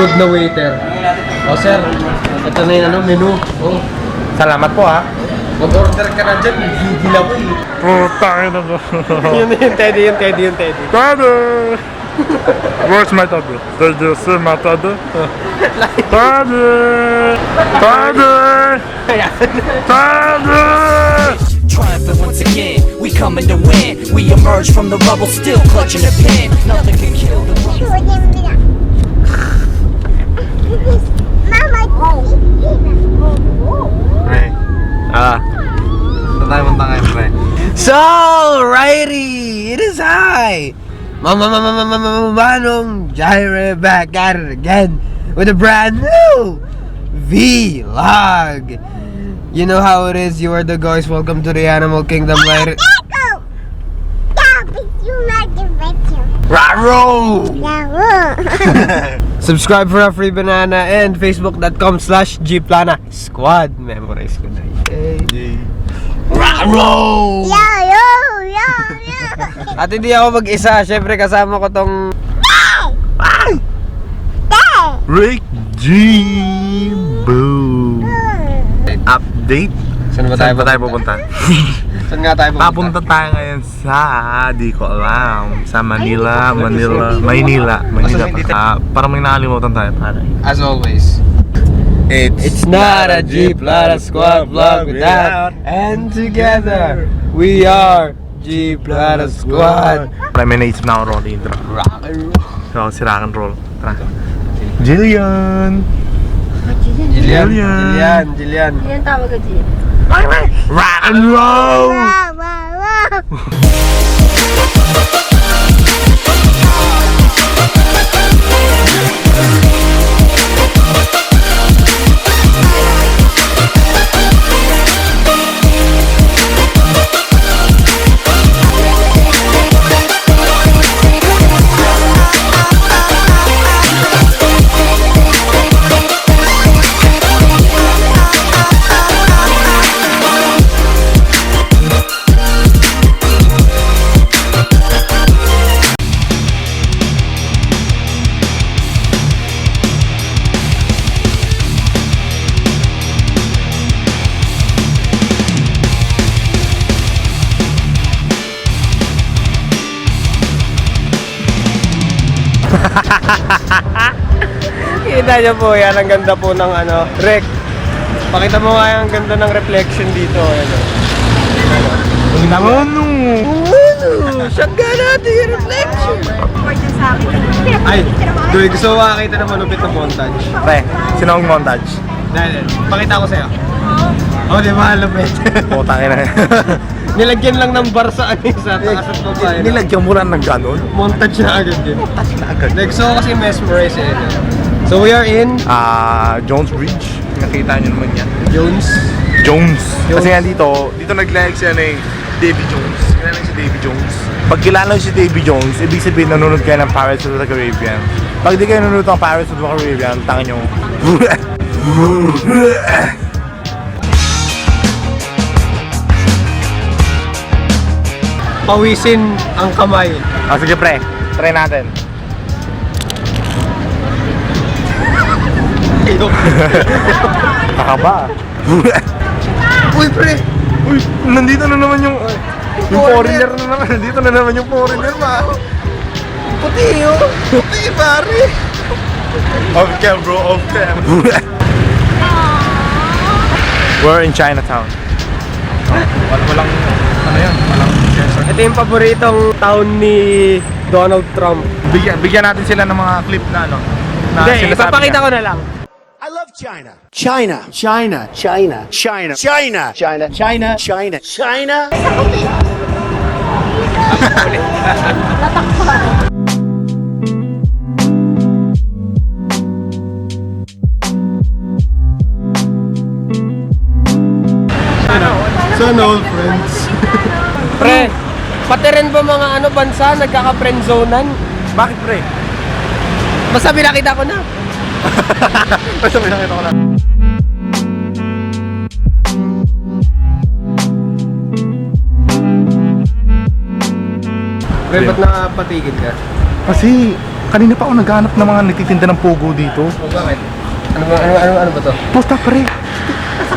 rude na waiter. O sir, ito na yung ano, menu. Oh. Salamat po ha. Mag-order ka na dyan, gigil ako eh. Putang ina ko. Yun, Teddy. Teddy! Where's my Teddy? Did you see my Teddy? Teddy! Triumphant once again, we coming to win. We emerge from the rubble, still clutching the pen. Nothing can kill the So, righty, it is I, Manong, Jireh, back at it again with a brand new vlog. You know how it is, you are the guys, welcome to the Animal Kingdom. Subscribe for a free banana and facebook.com/GplanaSquad. Memorize ko na. At hindi ako mag-isa, syempre kasama ko tong Rick G. Boo. Update. Saan ba tayo pupunta? Saan nga tayo pupunta? Papunta tayo ngayon sa, di ko alam, sa Manila. Parang may nakalimutan tayo pare. As always, it's not a GplanaSquad vlog without, and together we are GplanaSquad. May naisip na ako roll intro. Rock and roll. So, si rock and roll. Tara. Jillian tawag ka, G. Rock and roll! Kita niyo po yan, ang ganda po ng ano, Rek. Pakita mo nga ang ganda ng reflection dito. Ano? Ano? Shotgun natin yung reflection. Ay, doy, gusto ko makakita ng malupit na montage. Pre, sino ang montage? Dahil, pakita ko sa'yo. Oh, di ba, malupit. Putang ina. Nilagyan lang ng bar sa ano sa taas at baba. Nilagyan mo lang ng ganon? Montage na agad yun. Gusto ko kasi mesmerize eh. So we are in Jones Bridge. Nakita nyo naman yan. Jones. Kasi nga dito nag-like siya na Davy Jones. Kilala si Davy Jones. Pag kilala si Davy Jones, ibig sabihin nanonood kayo ng Pirates of the Caribbean. Pag di kayo nanonood ng Pirates of the Caribbean, tangin nyo. Pawisin ang kamay. Sige pre, try natin. Kakaba. Uy pre! Uy, nandito na naman yung foreigner na naman. Nandito na naman yung foreigner ba? Puti yun! Puti pare! Off cam bro, off cam. We're in Chinatown. Walang ano yan, walang sensor. Ito yung paboritong town ni Donald Trump. Bigyan natin sila ng mga clip na ano. Na Hindi, ipapakita ko na lang. I love China. China. China. China. China. China. China. China. China. China. Sana all friends. Pre, pati rin ba mga ano bansa nagkaka-friendzonan? Bakit pre? Basta pinakita ko na. Basta pinakita ko na. Pre, ba't nakapatigil ka? Kasi Kanina pa ako naghanap ng mga nagtitinda ng pugo dito. Bakit? Ano ba to? Pusta pre,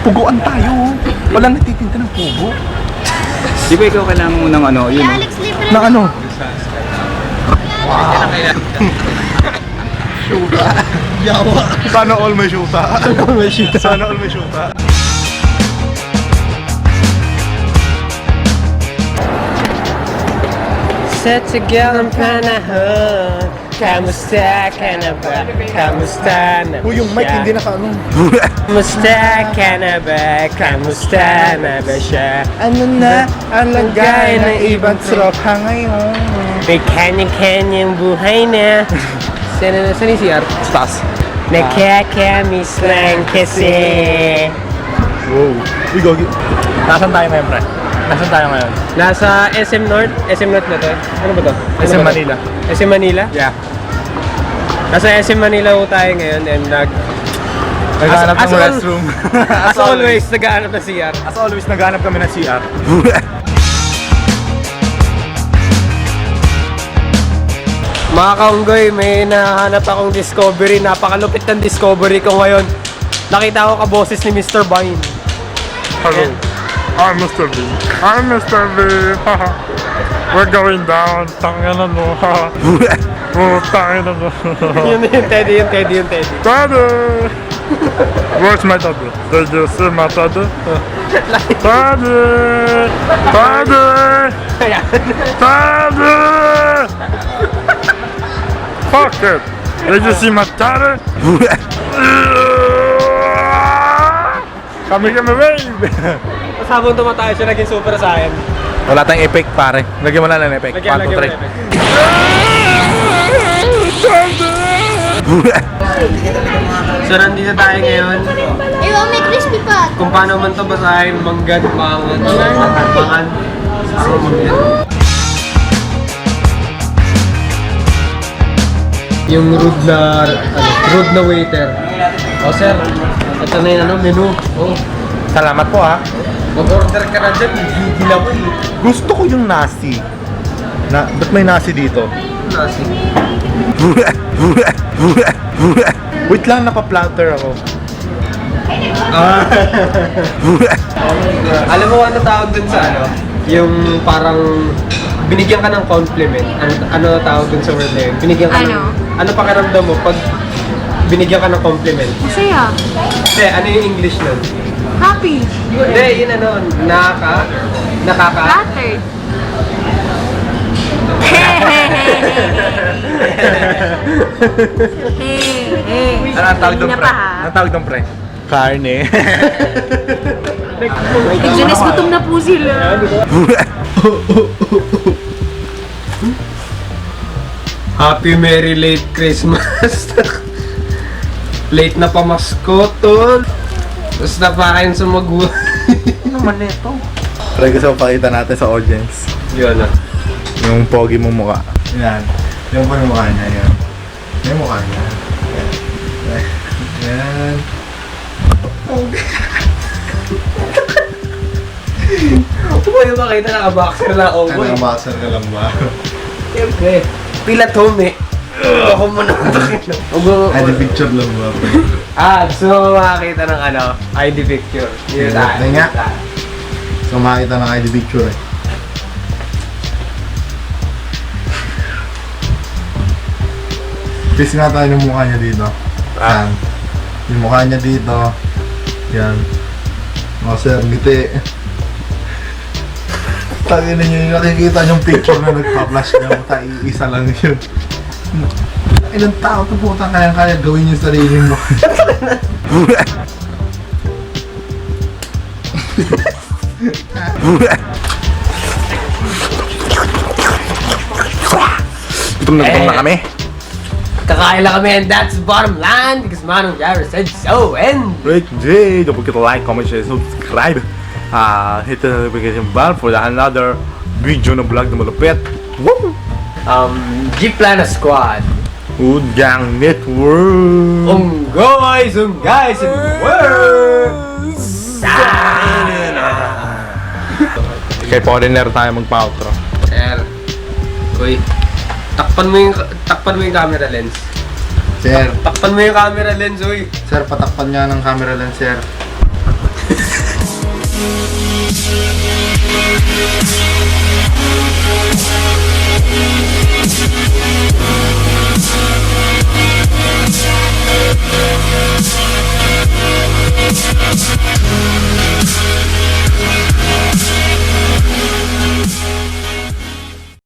puguan tayo. Walang nagtitinda ng pugo. Di ba ikaw kailangan mo ng ano, yun? Alex, libre Na ano? Yawa. Sana all may shoota. Sana all may shoota. Sana all may shoota. Sa tagal ng panahon, kamusta ka na ba? Kamusta na ba Uy, yung mic siya? hindi naka-ano. Kamusta ka na ba? Kamusta na ba siya? Ano na ang lagay ng ibang tropa ngayon? May kanya-kanyang buhay na. Saan yung CR? Stas. Nakakamiss lang kasi. Wow. Uy, gogi. Nasaan tayo ngayon, pre? Nasaan tayo ngayon? Nasa SM North. SM North na to. Ano ba to? SM Manila. SM Manila? Yeah. Nasa SM Manila po tayo ngayon and Naghanap As- ng as restroom. as always, nag-aanap na CR. As always, naghanap kami ng CR. Mga kaunggoy, may nahanap akong discovery. Napakalupit ng discovery ko ngayon. Nakita ko kaboses ni Mr. Vine. Hello. I'm Mr. B. I'm Mr. B. We're going down. Tangina mo. Oh, tangina mo. Yun yung Teddy. Daddy! Where's my daddy? Did you see my daddy? Daddy! Daddy! Daddy! Fuck it! Did you see my daddy? Kami, babe! Tapos habang tumatayo siya, naging super saiyan. Wala tayong effect, pare. Lagyan mo lang ng effect. Lagyan mo try. ng effect. So nandito tayo ngayon Ewan, may crispy pa. kung paano man ito basahin, manggad, mangan. Yung rude na waiter. Oh sir, ito na yung menu. Oh, Salamat po, ha. mag-order ka na dyan, gigil ako eh. Gusto ko yung nasi. Ba't may nasi dito? Nasi. Wait lang, naka-platter ako. Alam mo ano tawag dun sa ano? Yung parang binigyan ka ng compliment. Ano tawag dun sa word na yun? Binigyan ka Ano? Ano pakiramdam mo pag binigyan ka ng compliment? Masaya. Hindi, ano yung English nun? Happy. Hindi, yun ano, nakaka? Flattered. Ano ang tawag doon, Hindi na pre? pa, ha? Ang tawag doon, pre? Karne. Diyanes, gutom na po sila. Happy Merry Late Christmas. Late na pamasko, tol. Tapos napakain sa magulang. Naman nito. Pre, gusto ko pakita natin sa audience. Yun ah. Yung pogi mong mukha. Yan. Yung po yung mukha niya, yan. Yung mukha niya. Yan. Yan. Huwag yung makita naka-boxer na ako. Ano, boxer ka lang ba? Siyempre. Pilat home eh. Ako mo na ID picture lang ba? gusto mo makakita ng ano, ID picture. Yun Yan, tayo. nga. So makita ng ID picture eh. Kiss nga tayo ng mukha niya dito. Yan. Yung mukha niya dito. Yan. O sir, ngiti. Tangin niyo yung nakikita yung picture na nagpa-flash niya. Isa lang yun. Ilang tao ito po kaya gawin yung sarili mo. Gutom na kami. Kakain lang kami and that's the bottom line because Manong Jireh said so and Right today, don't forget to like, comment, share, subscribe. Hit the notification bell for another video na vlog na malupit. Woo! GplanaSquad. Udang Network. Unggoy, Zunggay, in the world. Kay foreigner tayo magpa-outro. Sir, uy, Takpan mo yung camera lens. Sir, Takpan mo yung camera lens, uy. sir, patakpan nga ng camera lens, sir.